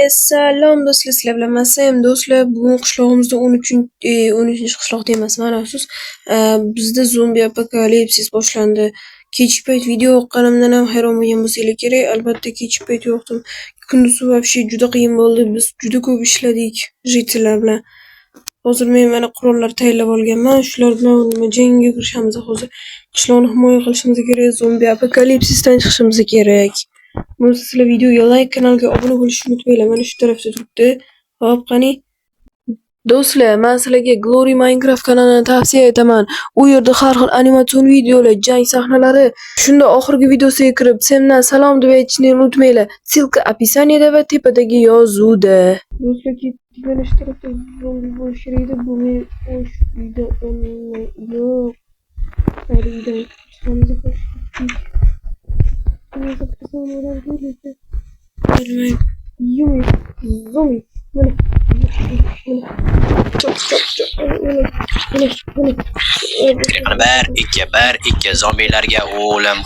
Salom do'stlar, sizlar bilan Masam do'stlar. Bugun qishlog'imizda 13-chi qishloqda emas, mana afsus. Bizda zombi apokalipsis boshlandi. Kechki payt video o'qqanimdan ham hayron bo'lgan bo'lsanglar kerak. Albatta kechki payt yo'qdim. Kunduzi вообще juda qiyin bo'ldi. Biz juda ko'p ishladik jitlar bilan. Hozir men mana qurollar tayyorlab olganman. Shular bilan jangga kirishamiz hozir. Qishloqni himoya qilishimiz kerak, zombi apokalipsisdan chiqishimiz kerak. Bunu sizlar videoga like, kanalga obuna bo'lishni unutmanglar. Mana shu tarafda turibdi. Hop, qani. Do'stlar, men sizlarga Glory Minecraft kanalini tavsiya etaman. U yerda har xil animatsion videolar, jang sahnalari. Shunda oxirgi videosiga kirib, sendan salom deb aytishni unutmanglar. Silka описаниеda va tepadagi yozuvda. Do'stlar, mana shu tarafda zombi bo'lishirdi. Bu men o'sh uyda yo'q. Uyda chiqamiz xo'sh. Zombie. Bir, ikki zombilarga o'lim.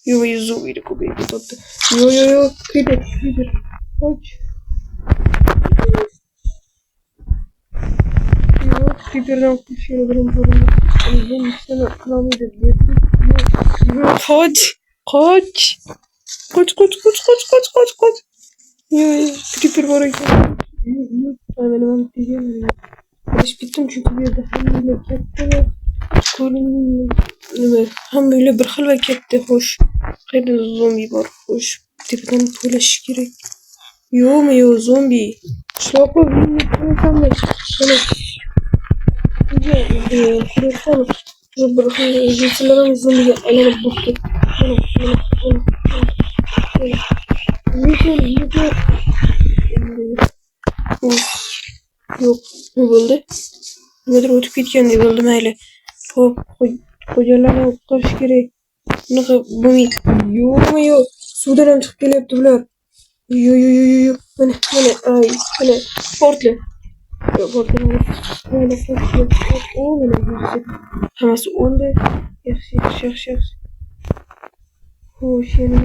Yo, zombie de kopie tuttu. Yo, creeper. Kaç. Yo, creeper'dan koşuyorum burada. Zombie sana kılamaydı diye. Yo, kaç. Kaç. Yo, creeper var ya. Yo, ben biliyorum. Hiç bittim çünkü bir de hamile ketdi. Ham böyle bir xil ketdi, xo'sh. Qayda zombi bor, xo'sh. Tepadan to'lash kerak. Yo'q, zombi. Qishloqqa bir xil zombiga aylanib bo'ldi. Yo'q, nima bo'ldi? Nimadir o'tib ketgandek bo'ldi, mayli. Hop, xo'jalarni o'tqazish kerak. Bunaqa bo'lmaydi. Yo'q, suvdan ham chiqib kelyapti bular. Yo'q. Mana, ay, mana portla. Hammasi o'ldi. Yaxshi. Xo'sh, yana.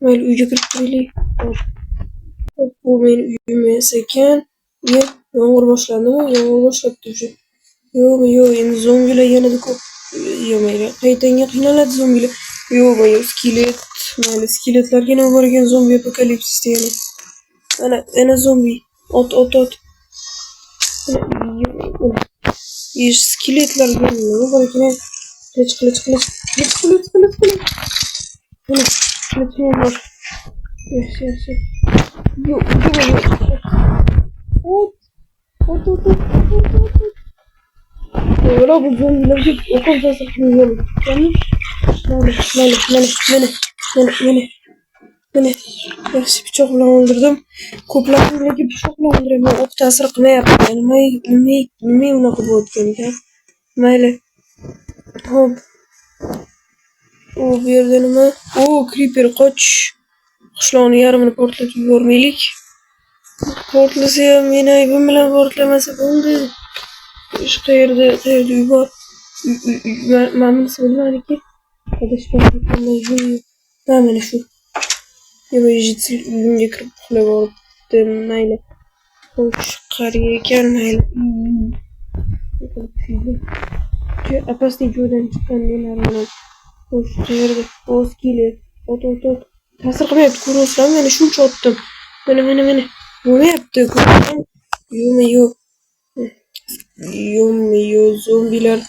Mayli uyga kirib turaylik. Hop, bu men uyim ekan. Yomg'ir boshladimi? Yomg'ir boshlabdi уже. Yo'q, endi zombilar yanada ko'p. Mayli, qaytanga qiynaladi zombilar. Yo'q, skelet. Mayli, skeletlarga nima bor ekan zombi apokalipsisda yana. Ana zombi. Ot. Skeletlarga nima bor ekan? Qilich. Mana, qilich bor. Yaxshi. Yo'q. Ot. Ola bu zombilarga o'qib ta'sir qilgan. Mana. Yaxshi pichoq bilan o'ldirdim. Ko'plarni pichoq bilan o'ldiraman. O'q ta'sir qilmayapti. Nima unaqa bo'layotgan ekan? Mayli. Hop. Bu yerda nima? Creeper qoch. Qishloqni yarmini portlatib yubormaylik. Portlasa ham meni aybim bilan portlamasa bo'ldi. Shu qayerda uy bor? Mana bilmadiki. Mana shu. Uyimga kirib uxlab olibdim, mayli. Xo'sh, qariya ekan, mayli. Опасный joydan chiqqan nelarni. Xo'sh, qayerda? Skelet. Ot. Ta'sir qilmayapti, ko'ryapsizlarmi? Mana shuncha otdim. Mana. Bo'lmayapti. Yo'q, zombilar.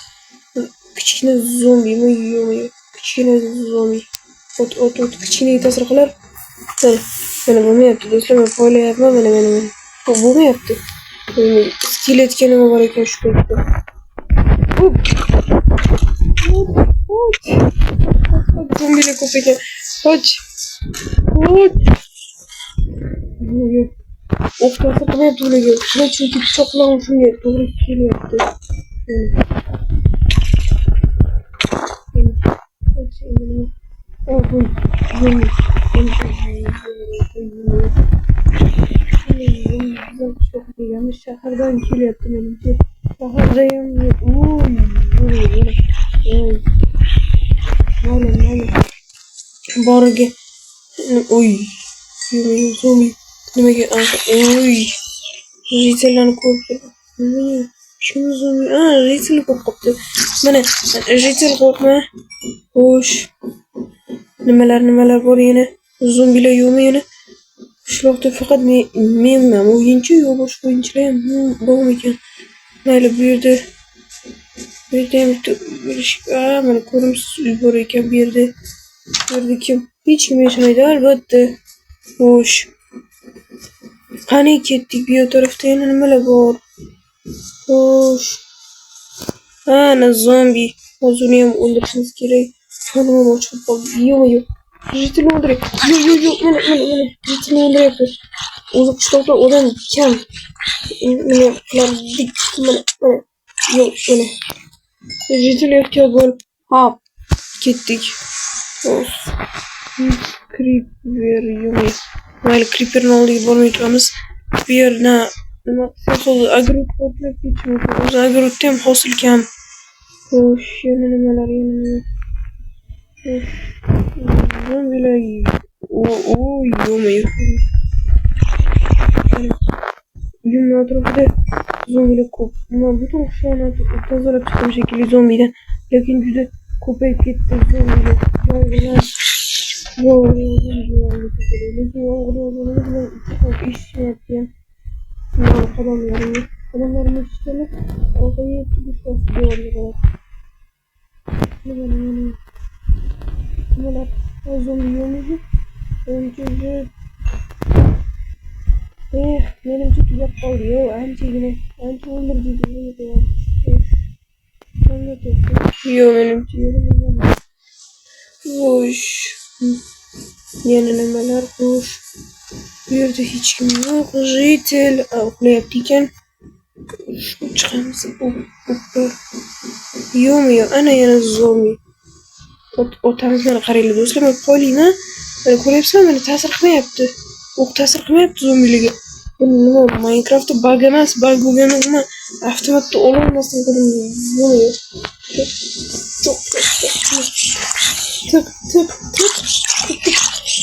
Kichkina zombimi? Yo'q. Kichkina zombi. Ot. Kichkinaga ta'sir qilar. Mana bo'lmayapti, do'stlar. Men poylayapman, mana. Bo'lmayapti. Skeletga nima bor ekan shu paytda? Zombilar ko'p ekan. Qoch. O'q ta'sir qilmayapti ularga. Shular chunki pichoq bilan shunga to'g'ri kelyapti. Oy. Yum. Güzel çok iyi. Şehirden kelyapti menimcha. Shahardayam yo'q. Oy. Mayli. Boriga. Oy. Zo'mi. Nimaga? Oy. Ritellarni ko'rib turdim. Nimaga? Kim zo'mi? Ritel ko'rib qopti. Mana ritel qo'rqma. Xo'sh. Nimalar bor yana? Zombilar yo'qmi yana? Qishloqda faqat menman o'yinchi, yo'q boshqa o'yinchilar ham bormi ekan? Mayli bu yerda ham mana ko'rimsiz uy bor ekan bu yerda. Bu yerda kim? Hech kim yashamaydi albatta. Xo'sh. Qani ketdik bu tarafda yana nimalar bor? Xo'sh. Ana zombi. Hozir uni ham o'ldirishimiz kerak. Qo'limni ochib qoldi. Yo'q. Ritel o'ldiray. Yo'q. Mana. Ritel o'ldiryapti. O'zi qishloqda odam kam. Mana qilardik. Mana. Yo'q, mana. Ritel ehtiyot bo'l. Hop. Ketdik. Creeper yo'q. Mayli, creeperni oldiga bormay turamiz. Bu yerda nima qilsak, agrot portlab ketishmoqda. O'zi agrotda ham hosil kam. Xo'sh, yana nimalar? Zombilar. Yo'q. Uyimni atrofida zombilar ko'p. Men butun qishloqni tozalab chiqdim shekilli zombidan. Lekin juda ko'payib ketdi zombilar. Odamlarni ishchilar orqaga chiqishdi. Nimalar? Zombi yo'qmi? Menimcha tugab qoldi. Ancha o'ldirdik. Yo'q, menimcha yo'q. Xo'sh. Yana nimalar? Xo'sh. Bu yerda hech kim yo'q. Ritel uxlayapti ekan. Chiqamiz. Yo'qmi? Ana yana zombi. Otamizni qaranglar do'stlar, men qo'ylaymi? Mana ko'ryapsizmi? Meni ta'sir qilmayapti. Ta'sir qilmayapti zombilarga. Bu nima? Minecraftda bug emas, bug bo'lganmi? Avtomatda ololmasdan qo'limga. Yo'q. Tık.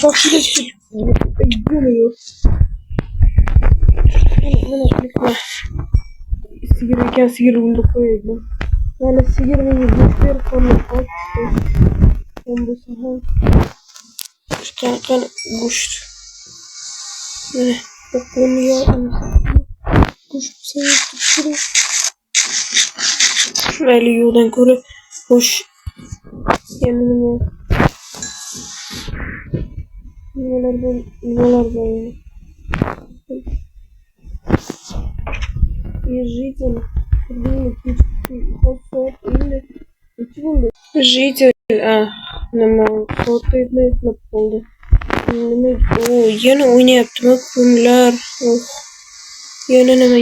Bakıyla çıkıyor. Mana sigir bulduk koyayım. Yani sigir mi yiyecekler falan açtı. Ben bu sefer kan kuşt. Yani bakını yardım. Kuş sevdi şuraya. Şöyle yoldan koru. Hoş. Yanına Neler böyle. Житель. Житель. Nima fotoyni eplab qoldi. Yana o'ynayaptimi kunlar? Yana nima?